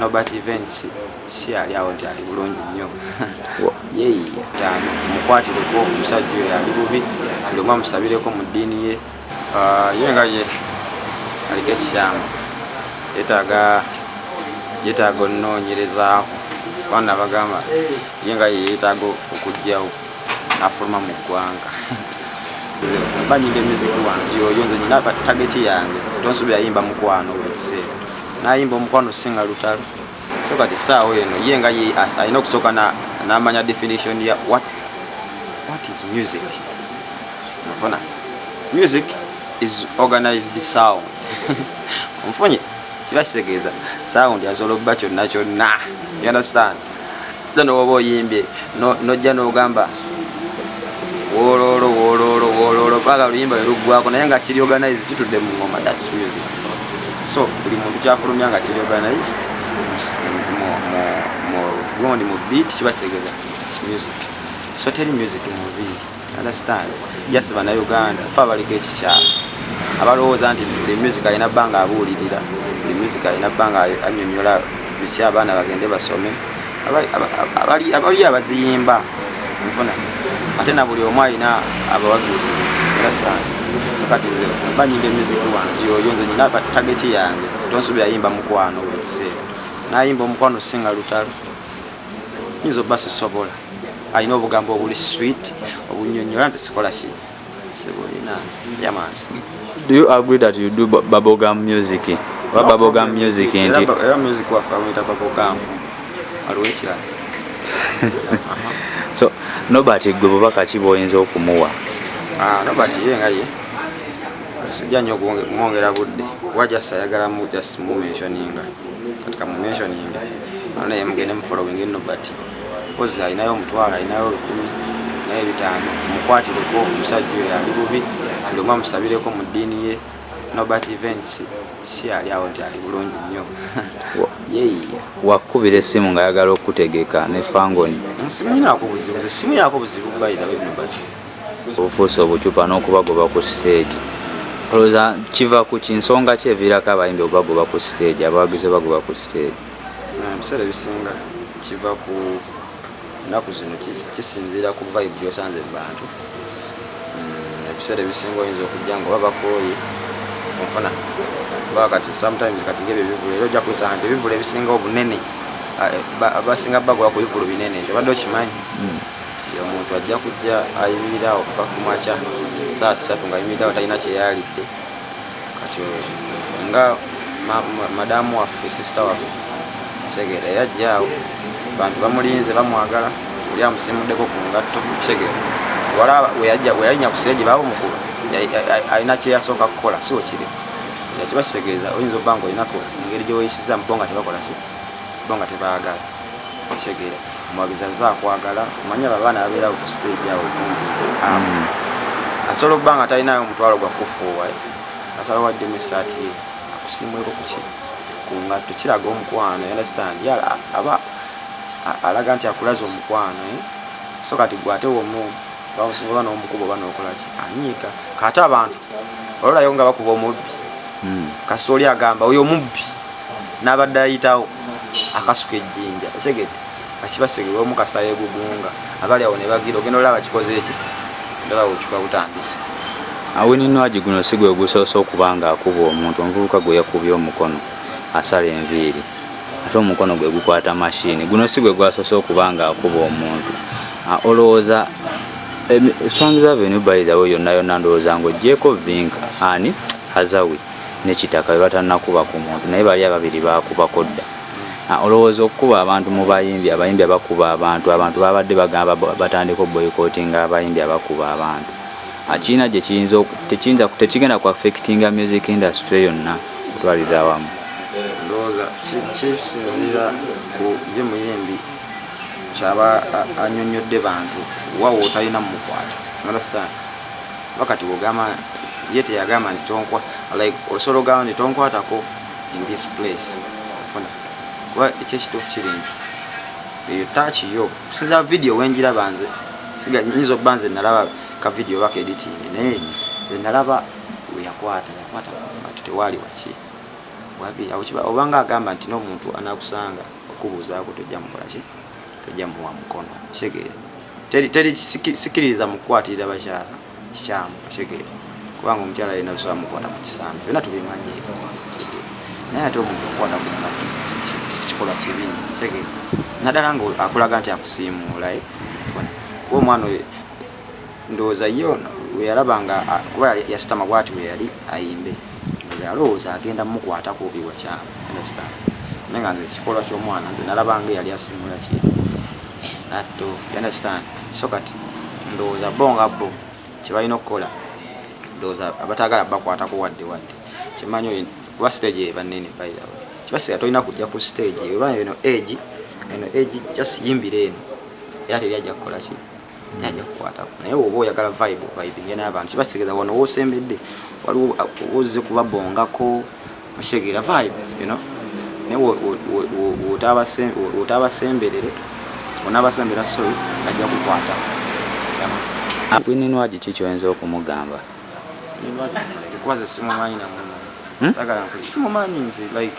Nobert events yali awo nti ali bulungi nnyo yeyi tano mukwatireko omusajja oyo yali bubi buli omu amusabireko mu ddiini ye ye nga ye aliko ekisyamu yeetaaga onoonyerezaako kubanga bagamba ye nga ye yeetaaga okugyawo n'afuluma mu ggwanga banyimba emiziki wange yoyo nze nyina tageti yange tonsubira yimba mukwano buli kiseera nayimba omukwano singa lutalo so kati saawa eno ye nga ye alina okusooka n'amanya definition ya what is music. Music is organized sound. Mfunye kiba kitegeeza sound yasobola okuba kyonna kyonna. You understand? Then oba oyimbye nojja n'ogamba wololo paka luyimba luggwako naye nga kiri organized kitudde mu ngoma. That's music. So buli muntu kyafulumya nga kiri organized gundi mu beat kiba kitegeeza it's music. So teri music mu beat. Understand? Yes, bana Uganda fa baliko ekikyalo abalowooza nti the music ayina bbanga abuulirira, the music ayina bbanga annyonnyola biki abaana bagende basome, abali abaziyimba nfuna ate na buli omu ayina abawagizi. Understand? So kati banyimba music wange yoyo nze nyina tageti yange tonsubira yimba mukwano buli kiseera nayimba omukwano singa lutalo nyizo basi sobola ayina obugambo obuli sweet obunnyonnyola nze sikola ki sebulina yamansi. Do you agree that you do bubblegum music? What bubblegum music inti? Era music wafa mwita bubblegum aliwo ekirala. So Nobert gwe bubaka ki bw'oyinza okumuwa? Nobert ye nga ye sijja nnyo kumwongera budde wajja sayagala mu just mu mentioninga katika mu mentioninga naye mugende mu following Nobert pozi ayinayo omutwalo ayinayo 10 naye 5 mukwatireko omusajja oyo yali bubi buli omu amusabireko mu ddiini ye. Nobert events yali awo nti ali bulungi nnyo yeyi wakubira essimu ng'ayagala okutegeka ne fangoni simuinaako buzibu bayita Nobert obufuusa obucupa n'okubagoba ku stage. Olowooza kiva ku kinsonga ki eviirako abayimbi obagoba ku stage, abawagizi bagoba ku stage? Ebiseera ebisinga kiva ku ennaku zino kisinziira ku vibe gy'osanze mu bantu. Ebiseera ebisinga oyinza okujja nga oba bakooye ofuna kuba kati sometimes kati ng'ebyo ebivulu era ojja kuyisa nti ebivulu ebisinga obunene abasinga bagoba ku bivulu binene ekyo obadde okimanyi. Omuntu ajja kujja ayimirirawo paka ku makya saa 3 nga ayimirirawo talina kyeyalidde kati nga madamu waffe sister waffe Kyegeera yajjaawo bantu bamulinze bamwagala oli amusimuddeko ku ngatto Kyegeera wala weyalinya ku stage bamukuba alina kyeyasooka kukola si okiri kiba kitegeeza oyinza obba nga olinako engeri gyeweeyisiza bo nga tebakola ki bo nga tebaagala Kyegeera omwagizi azza akwagala omanya abaana babeerawo ku stage awo kumpi asobola okuba nga talinayo omutwalo gwa kufuuwa asala waddemu essaati ye akusiimweko ku ngatto kiraga omukwano. Understand? Aba alaga nti akulaza omukwano so kati gwe ate womu bamusinga n'omukubo oba n'okola ki anyiika kate abantu ololayo nga bakuba omubbi kasita oli agamba oyo omubbi n'abadde ayitawo akasuka ejjinja esegedde akibasegere omu kasita yeegugunga abali awo ne bagira ogenda olaba kikoze eki ndaba okyuka butandise. Winnie Nwagi guno si gwe gusoose okuba nga akuba omuntu omuvubuka gwe yakubye omukono asala enviiri ate omukono gwe gukwata mashini guno si gwe gwasoose okuba nga akuba omuntu. Olowooza Songs Avenue by the way yonna ndowooza ng'oggyeko vinka ani hazawi n'ekitaka bye batannakuba ku muntu naye bali ababiri baakubako dda. Olowooza okukuba abantu mu abayimbi abakuba abantu babadde bagamba batandika boycottinga abayimbi abakuba abantu kiina gye tekigenda ku affectinga music industry yonna kutwaliza awamu? Ndowooza kisinziira ku byemuyimbi kyaba annyonnyodde bantu wawo otalina mukwata. Understand? Wakati wogamba ye teyagamba nti like osobola ogamba nti tonkwatako in this place kuba ekyekituufu kiri nti eyo tachi yo kusinza video wenjiraba nze nyinza obba nze nalaba ka video baka editing naye nze nalaba weyakwata tewali wabi obanga agamba nti n'omuntu anakusanga okubuuzaako tojja mukola ki tojja muwa mukono kitegeere teri sikiririza mu kukwatirira bakyala kikyamu kitegeere kubanga omukyala yena lusobola mukwata ku kisambi fena tubimanyi naye ate omuntu okukwata ku matu kikolwa kibi kitegeere naddala nga akulaga nti akusiimuula kuba omwana oyo ndowooza yo weyalabanga kuba yasitama bwati we yali ayimbe alowooza agenda mukwatako biwakyamu naye nga nze ekikolwa ky'omwana nze nalabanga yali asimula ki atto understand so kati ndowooza bo nga bo kyebalina okukola ndowooza abatagala bakwatako wadde kimanyi oyo kuba stage ebanene bayirawe kibasiga tolina kujja ku stage oba eno age just yimbira eno era teri ajja kukola ki najja kukwatako naye oba oyagala vibing n'abantu kibasigeza wano woosembedde waliwo ozze kubabongako okitegera vibe naye wotaabasemberere onaabasembera sorry ajja kukwata Winnie Nwagi kikyoyinza okumugamba kuba ze simumanyi namuno sagala simumanyi nze like